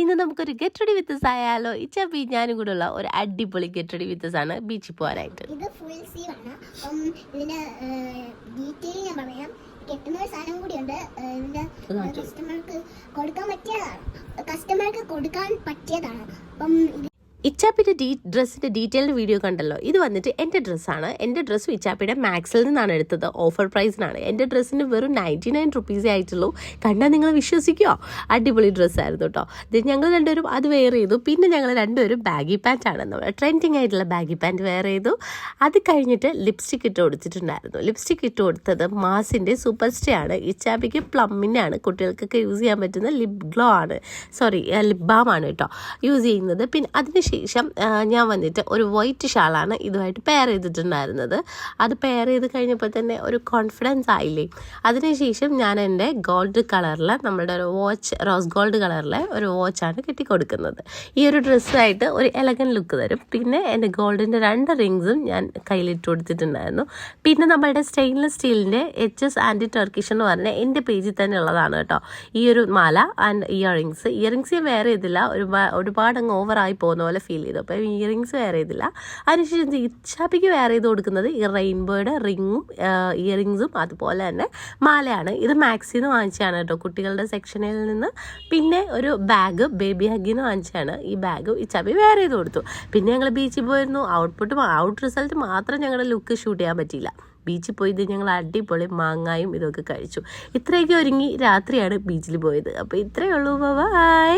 ഇന്ന് നമുക്കൊരു get ready with ആയാലോ. ഇച്ചപ്പി ഞാനും കൂടെ ഉള്ള ഒരു അടിപൊളി ഗെറ്റ് റെഡി വിത്ത് ആണ് ബീച്ചിൽ പോകാനായിട്ട്. ഇത് ഫുൾ സീവ് ആണ്. ഇതിന്റെ ഡീറ്റെയിൽ ഞാൻ പറയാം. കെട്ടുന്ന ഒരു സാധനം കൂടിയുണ്ട്. ഇതിന്റെ കസ്റ്റമർക്ക് കൊടുക്കാൻ പറ്റിയതാണ്. അപ്പം ഇച്ചാപ്പിയുടെ ഡ്രസ്സിൻ്റെ ഡീറ്റെയിൽഡ് വീഡിയോ കണ്ടല്ലോ. ഇത് വന്നിട്ട് എൻ്റെ ഡ്രസ്സാണ്. എൻ്റെ ഡ്രസ്സും ഇച്ചാപ്പിയുടെ മാക്സിൽ നിന്നാണ് എടുത്തത്. ഓഫർ പ്രൈസിനാണ്. എൻ്റെ ഡ്രസ്സിന് വെറും 99 റുപ്പീസേ ആയിട്ടുള്ളൂ. കണ്ടാൽ നിങ്ങൾ വിശ്വസിക്കുമോ? അടിപൊളി ഡ്രസ്സായിരുന്നു കേട്ടോ. ഞങ്ങൾ രണ്ടുപേരും അത് വെയർ ചെയ്തു. പിന്നെ ഞങ്ങൾ രണ്ടുപേരും ബാഗി പാൻറ്റാണ്, നമ്മൾ ട്രെൻഡിങ് ആയിട്ടുള്ള ബാഗി പാൻറ്റ് വെയർ ചെയ്തു. അത് കഴിഞ്ഞിട്ട് ലിപ്സ്റ്റിക് ഇട്ട് കൊടുത്തിട്ടുണ്ടായിരുന്നു. ലിപ്സ്റ്റിക് ഇട്ട് കൊടുത്തത് മാസിൻ്റെ സൂപ്പർ സ്റ്റേ ആണ്. ഇച്ചാപ്പിക്ക് പ്ലമ്മിനാണ്, കുട്ടികൾക്കൊക്കെ യൂസ് ചെയ്യാൻ പറ്റുന്ന ലിപ് ഗ്ലോ ആണ്, ലിപ് ബാം ആണ് കേട്ടോ യൂസ് ചെയ്യുന്നത്. പിന്നെ അതിന് ശേഷം ഞാൻ വന്നിട്ട് ഒരു വൈറ്റ് ഷാളാണ് ഇതുമായിട്ട് പെയർ ചെയ്തിട്ടുണ്ടായിരുന്നത്. അത് പെയർ ചെയ്ത് കഴിഞ്ഞപ്പോൾ തന്നെ ഒരു കോൺഫിഡൻസ് ആയില്ലേ. അതിനുശേഷം ഞാൻ എൻ്റെ ഗോൾഡ് കളറിൽ, നമ്മുടെ ഒരു വാച്ച്, റോസ് ഗോൾഡ് കളറിലെ ഒരു വാച്ചാണ് കെട്ടിക്കൊടുക്കുന്നത്. ഈ ഒരു ഡ്രസ്സായിട്ട് ഒരു എലഗൻ ലുക്ക് തരും. പിന്നെ എൻ്റെ ഗോൾഡിൻ്റെ 2 റിങ്സും ഞാൻ കയ്യിലിട്ട് കൊടുത്തിട്ടുണ്ടായിരുന്നു. പിന്നെ നമ്മളുടെ സ്റ്റെയിൻലെസ് സ്റ്റീലിൻ്റെ HS ആൻറ്റി ടർക്കിഷ് എന്ന് പറഞ്ഞ എൻ്റെ പേജിൽ തന്നെ ഉള്ളതാണ് കേട്ടോ ഈ ഒരു മാല ആൻഡ് ഇയറിങ്സ് ഞാൻ വെയർ ചെയ്തില്ല. ഒരുപാട് അങ്ങ് ഓവറായി പോകുന്ന പോലെ ഫീൽ ചെയ്തു. അപ്പോൾ ഇയറിങ്സ് വെയർ ചെയ്തില്ല. അതിനുശേഷം ഇച്ചാപ്പിക്ക് വെയർ ചെയ്ത് കൊടുക്കുന്നത് ഈ റെയിൻബോയുടെ റിങ്ങും ഇയറിങ്സും അതുപോലെ തന്നെ മാലയാണ്. ഇത് മാക്സിൽ നിന്ന് വാങ്ങിച്ചാണ് കേട്ടോ, കുട്ടികളുടെ സെക്ഷനിൽ നിന്ന്. പിന്നെ ഒരു ബാഗ് ബേബി ഹഗ്ഗിൽ നിന്ന് വാങ്ങിച്ചാണ്. ഈ ബാഗ് ഇച്ചാപ്പി വെയർ ചെയ്ത് കൊടുത്തു. പിന്നെ ഞങ്ങൾ ബീച്ചിൽ പോയിരുന്നു. ഔട്ട് റിസൾട്ട് മാത്രം ഞങ്ങളുടെ ലുക്ക് ഷൂട്ട് ചെയ്യാൻ പറ്റിയില്ല. ബീച്ചിൽ പോയത് ഞങ്ങൾ അടിപൊളി മാങ്ങായും ഇതൊക്കെ കഴിച്ചു. ഇത്രയൊക്കെ ഒരുങ്ങി രാത്രിയാണ് ബീച്ചിൽ പോയത്. അപ്പോൾ ഇത്രയേ ഉള്ളൂ. ബൈ.